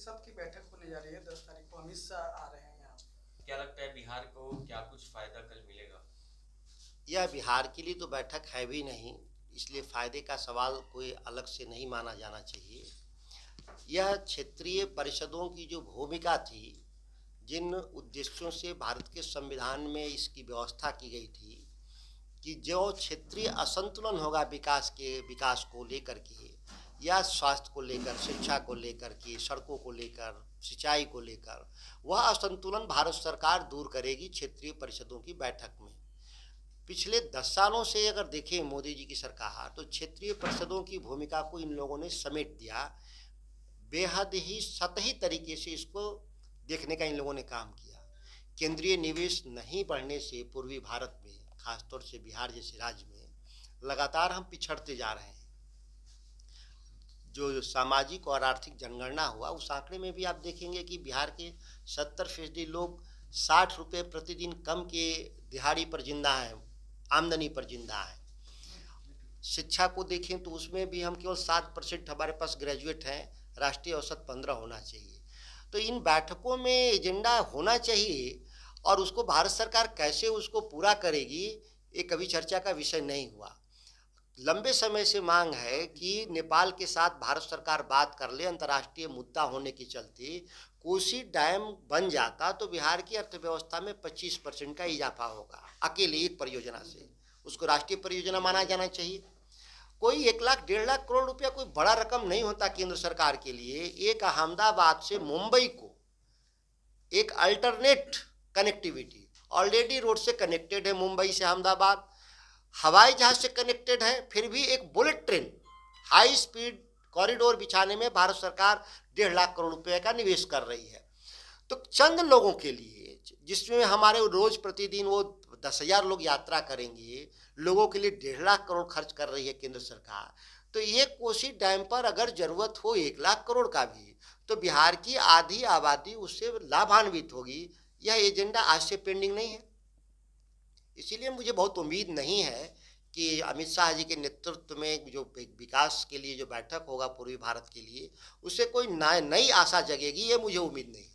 सब की बैठक होने जा रही है 10 तारीख को, अमित शाह आ रहे हैं यहाँ। क्या लगता है बिहार को क्या कुछ फायदा कल मिलेगा? यह बिहार के लिए तो बैठक है भी नहीं, इसलिए फायदे का सवाल कोई अलग से नहीं माना जाना चाहिए। यह क्षेत्रीय परिषदों की जो भूमिका थी, जिन उद्देश्यों से भारत के संविधान में इसकी व्यवस्था की गई थी कि जो क्षेत्रीय असंतुलन होगा विकास को लेकर के, या स्वास्थ्य को लेकर, शिक्षा को लेकर के, सड़कों को लेकर, सिंचाई को लेकर, वह असंतुलन भारत सरकार दूर करेगी क्षेत्रीय परिषदों की बैठक में। पिछले 10 सालों से अगर देखें मोदी जी की सरकार, तो क्षेत्रीय परिषदों की भूमिका को इन लोगों ने समेट दिया। बेहद ही सतही तरीके से इसको देखने का इन लोगों ने काम किया। केंद्रीय निवेश नहीं बढ़ने से पूर्वी भारत में, खासतौर से बिहार जैसे राज्य में लगातार हम पिछड़ते जा रहे हैं। जो सामाजिक और आर्थिक जनगणना हुआ, उस आंकड़े में भी आप देखेंगे कि बिहार के 70% लोग 60 रुपये प्रतिदिन कम के दिहाड़ी पर जिंदा हैं, आमदनी पर जिंदा है। शिक्षा को देखें तो उसमें भी हम केवल 7% हमारे पास ग्रेजुएट हैं, राष्ट्रीय औसत 15 होना चाहिए। तो इन बैठकों में एजेंडा होना चाहिए, और उसको भारत सरकार कैसे उसको पूरा करेगी, ये कभी चर्चा का विषय नहीं हुआ। लंबे समय से मांग है कि नेपाल के साथ भारत सरकार बात कर ले। अंतर्राष्ट्रीय मुद्दा होने के चलते कोसी डैम बन जाता तो बिहार की अर्थव्यवस्था में 25% का इजाफा होगा, अकेले एक परियोजना से। उसको राष्ट्रीय परियोजना माना जाना चाहिए। कोई 1 लाख 1.5 लाख करोड़ रुपया कोई बड़ा रकम नहीं होता केंद्र सरकार के लिए। एक अहमदाबाद से मुंबई को एक अल्टरनेट कनेक्टिविटी, ऑलरेडी रोड से कनेक्टेड है मुंबई से अहमदाबाद, हवाई जहाज से कनेक्टेड है, फिर भी एक bullet train high speed corridor बिछाने में भारत सरकार 1.5 लाख करोड़ रुपए का निवेश कर रही है। तो चंद लोगों के लिए, जिसमें हमारे रोज प्रतिदिन वो 10,000 लोग यात्रा करेंगे, लोगों के लिए 1.5 लाख करोड़ खर्च कर रही है केंद्र सरकार। तो ये कोसी डैम पर अगर जरूरत हो 1 लाख करोड़ का भी, तो बिहार की आधी आबादी उससे लाभान्वित होगी। यह एजेंडा आज से पेंडिंग नहीं है। इसीलिए मुझे बहुत उम्मीद नहीं है कि अमित शाह जी के नेतृत्व में जो विकास के लिए जो बैठक होगा पूर्वी भारत के लिए, उससे कोई नई आशा जगेगी, ये मुझे उम्मीद नहीं है।